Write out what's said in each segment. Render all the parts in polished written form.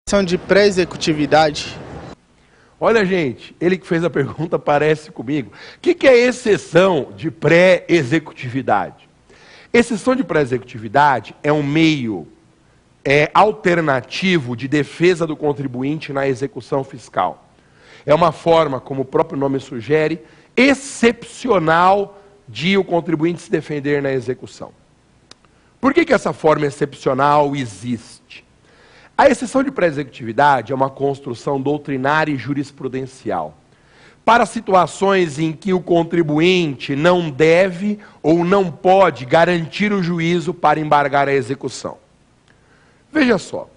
São de pré-executividade. Olha, gente, ele que fez a pergunta parece comigo. O que é exceção de pré-executividade? Exceção de pré-executividade é um meio alternativo de defesa do contribuinte na execução fiscal. É uma forma, como o próprio nome sugere, excepcional de o contribuinte se defender na execução. Por que essa forma excepcional existe? A exceção de pré-executividade é uma construção doutrinária e jurisprudencial para situações em que o contribuinte não deve ou não pode garantir o juízo para embargar a execução. Veja só,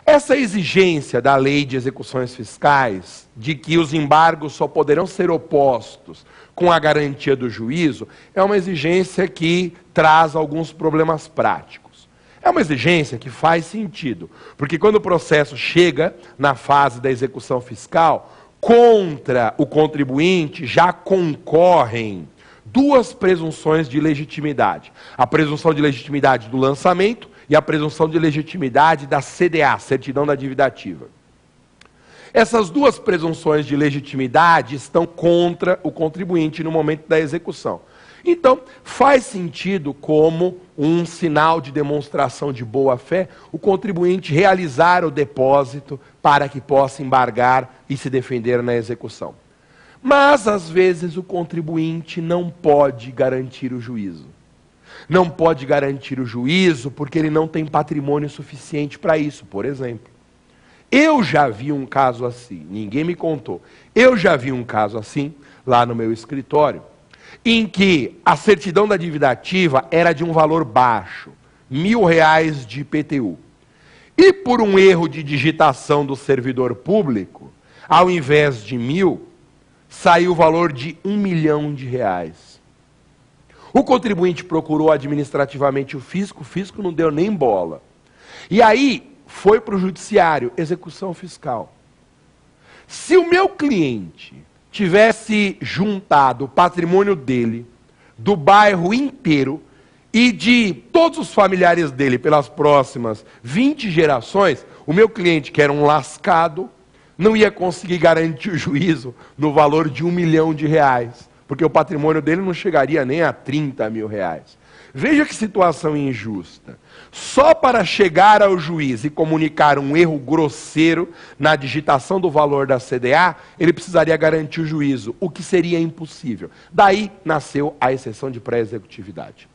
essa exigência da lei de execuções fiscais, de que os embargos só poderão ser opostos com a garantia do juízo, é uma exigência que traz alguns problemas práticos. É uma exigência que faz sentido, porque quando o processo chega na fase da execução fiscal, contra o contribuinte já concorrem duas presunções de legitimidade. A presunção de legitimidade do lançamento e a presunção de legitimidade da CDA, Certidão da Dívida Ativa. Essas duas presunções de legitimidade estão contra o contribuinte no momento da execução. Então, faz sentido como um sinal de demonstração de boa-fé o contribuinte realizar o depósito para que possa embargar e se defender na execução. Mas, às vezes, o contribuinte não pode garantir o juízo. Não pode garantir o juízo porque ele não tem patrimônio suficiente para isso, por exemplo. Eu já vi um caso assim, ninguém me contou. Eu já vi um caso assim, lá no meu escritório, em que a certidão da dívida ativa era de um valor baixo, R$1.000 de IPTU. E por um erro de digitação do servidor público, ao invés de 1.000, saiu o valor de R$1 milhão. O contribuinte procurou administrativamente o fisco não deu nem bola. E aí foi para o judiciário, execução fiscal. Se o meu cliente tivesse juntado o patrimônio dele, do bairro inteiro e de todos os familiares dele pelas próximas 20 gerações, o meu cliente, que era um lascado, não ia conseguir garantir o juízo no valor de R$1 milhão, porque o patrimônio dele não chegaria nem a R$30 mil. Veja que situação injusta. Só para chegar ao juiz e comunicar um erro grosseiro na digitação do valor da CDA, ele precisaria garantir o juízo, o que seria impossível. Daí nasceu a exceção de pré-executividade.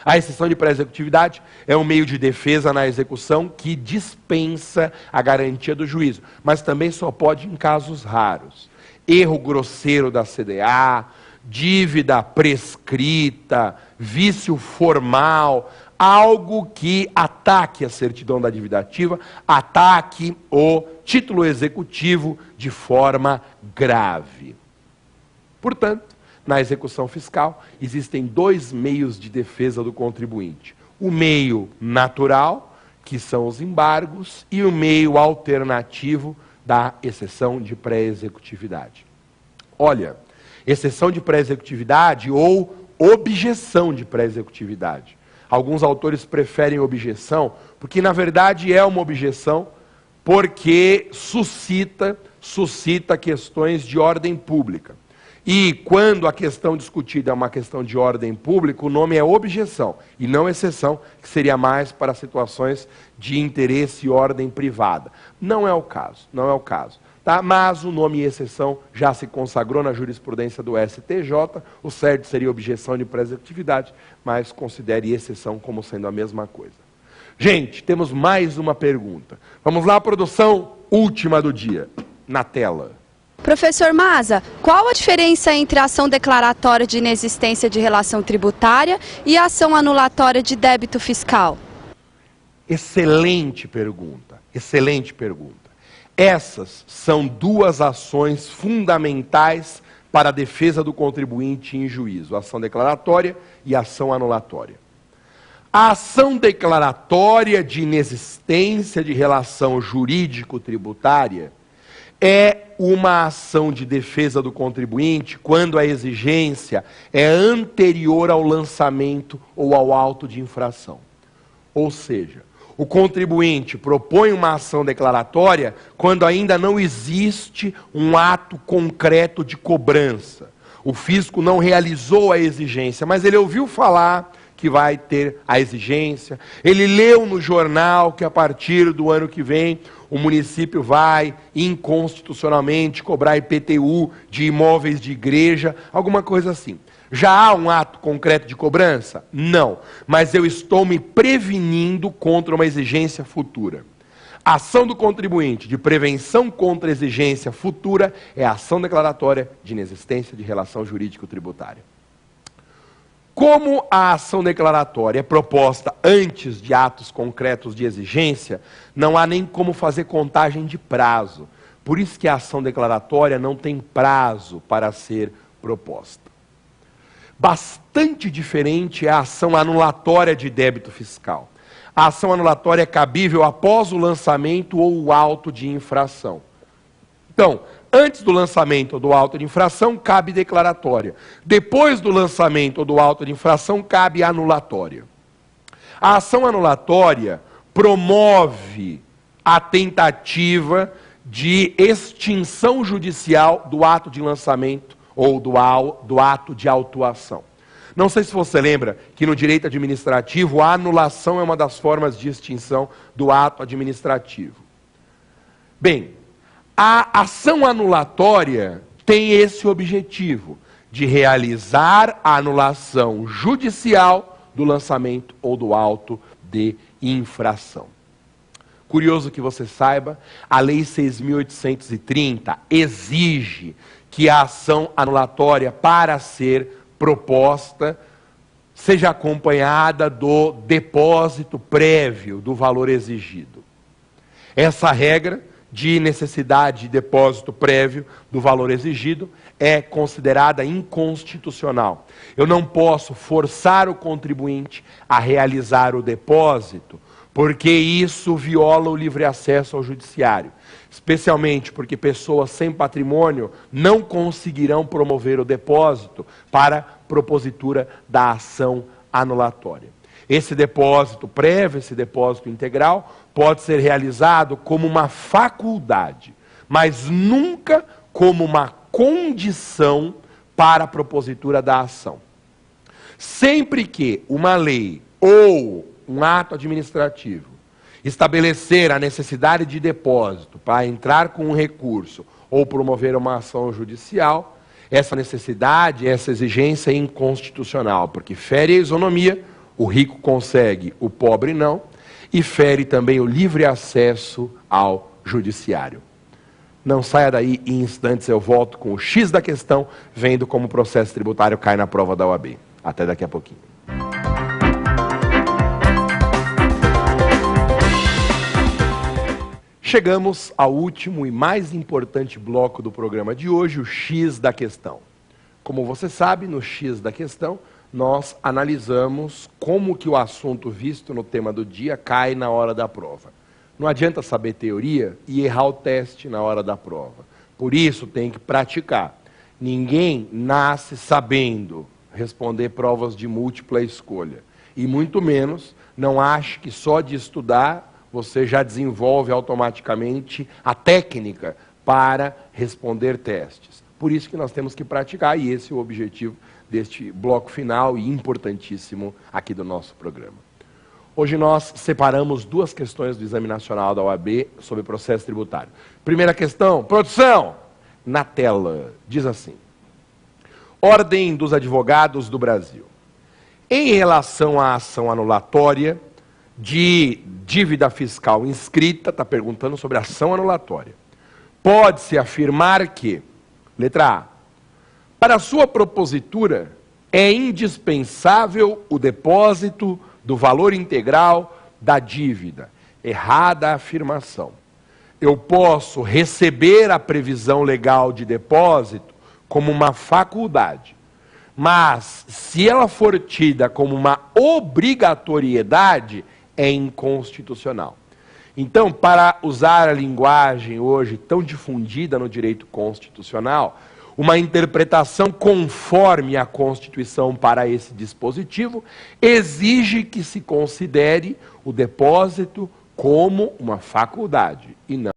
A exceção de pré-executividade é um meio de defesa na execução que dispensa a garantia do juízo, mas também só pode em casos raros. Erro grosseiro da CDA, dívida prescrita, vício formal, algo que ataque a certidão da dívida ativa, ataque o título executivo de forma grave. Portanto, na execução fiscal, existem dois meios de defesa do contribuinte. O meio natural, que são os embargos, e o meio alternativo da exceção de pré-executividade. Olha, exceção de pré-executividade ou objeção de pré-executividade. Alguns autores preferem objeção, porque na verdade é uma objeção, porque suscita questões de ordem pública. E quando a questão discutida é uma questão de ordem pública, o nome é objeção, e não exceção, que seria mais para situações de interesse e ordem privada. Não é o caso, não é o caso. Tá? Mas o nome exceção já se consagrou na jurisprudência do STJ, o certo seria objeção de pré-executividade, mas considere exceção como sendo a mesma coisa. Gente, temos mais uma pergunta. Vamos lá, produção, última do dia, na tela. Professor Maza, qual a diferença entre a ação declaratória de inexistência de relação tributária e a ação anulatória de débito fiscal? Excelente pergunta, excelente pergunta. Essas são duas ações fundamentais para a defesa do contribuinte em juízo, a ação declaratória e a ação anulatória. A ação declaratória de inexistência de relação jurídico-tributária é uma ação de defesa do contribuinte quando a exigência é anterior ao lançamento ou ao auto de infração. Ou seja, O contribuinte propõe uma ação declaratória quando ainda não existe um ato concreto de cobrança. O fisco não realizou a exigência, mas ele ouviu falar que vai ter a exigência, ele leu no jornal que a partir do ano que vem o município vai inconstitucionalmente cobrar IPTU de imóveis de igreja, alguma coisa assim. Já há um ato concreto de cobrança? Não, mas eu estou me prevenindo contra uma exigência futura. A ação do contribuinte de prevenção contra a exigência futura é a ação declaratória de inexistência de relação jurídico-tributária. Como a ação declaratória é proposta antes de atos concretos de exigência, não há nem como fazer contagem de prazo. Por isso que a ação declaratória não tem prazo para ser proposta. Bastante diferente é a ação anulatória de débito fiscal. A ação anulatória é cabível após o lançamento ou o auto de infração. Então, antes do lançamento ou do auto de infração, cabe declaratória. Depois do lançamento ou do auto de infração, cabe anulatória. A ação anulatória promove a tentativa de extinção judicial do ato de lançamento ou do ato de autuação. Não sei se você lembra que no direito administrativo a anulação é uma das formas de extinção do ato administrativo. Bem, a ação anulatória tem esse objetivo, de realizar a anulação judicial do lançamento ou do auto de infração. Curioso que você saiba, a Lei 6.830 exige que a ação anulatória, para ser proposta, seja acompanhada do depósito prévio do valor exigido. Essa regra de necessidade de depósito prévio do valor exigido é considerada inconstitucional. Eu não posso forçar o contribuinte a realizar o depósito, porque isso viola o livre acesso ao judiciário. Especialmente porque pessoas sem patrimônio não conseguirão promover o depósito para propositura da ação anulatória. Esse depósito prévio, esse depósito integral, pode ser realizado como uma faculdade, mas nunca como uma condição para a propositura da ação. Sempre que uma lei ou um ato administrativo estabelecer a necessidade de depósito para entrar com um recurso ou promover uma ação judicial, essa necessidade, essa exigência é inconstitucional, porque fere a isonomia, o rico consegue, o pobre não, e fere também o livre acesso ao judiciário. Não saia daí, em instantes eu volto com o X da questão, vendo como o processo tributário cai na prova da OAB. Até daqui a pouquinho. Chegamos ao último e mais importante bloco do programa de hoje, o X da questão. Como você sabe, no X da questão, nós analisamos como que o assunto visto no tema do dia cai na hora da prova. Não adianta saber teoria e errar o teste na hora da prova. Por isso, tem que praticar. Ninguém nasce sabendo responder provas de múltipla escolha. E muito menos, não ache que só de estudar você já desenvolve automaticamente a técnica para responder testes. Por isso que nós temos que praticar, e esse é o objetivo deste bloco final e importantíssimo aqui do nosso programa. Hoje nós separamos duas questões do Exame Nacional da OAB sobre processo tributário. Primeira questão, produção, na tela, diz assim: Ordem dos Advogados do Brasil. Em relação à ação anulatória de dívida fiscal inscrita, está perguntando sobre ação anulatória, pode-se afirmar que, letra A, para sua propositura é indispensável o depósito do valor integral da dívida. Errada a afirmação. Eu posso receber a previsão legal de depósito como uma faculdade, mas se ela for tida como uma obrigatoriedade, é inconstitucional. Então, para usar a linguagem hoje tão difundida no direito constitucional, uma interpretação conforme a Constituição para esse dispositivo, exige que se considere o depósito como uma faculdade e não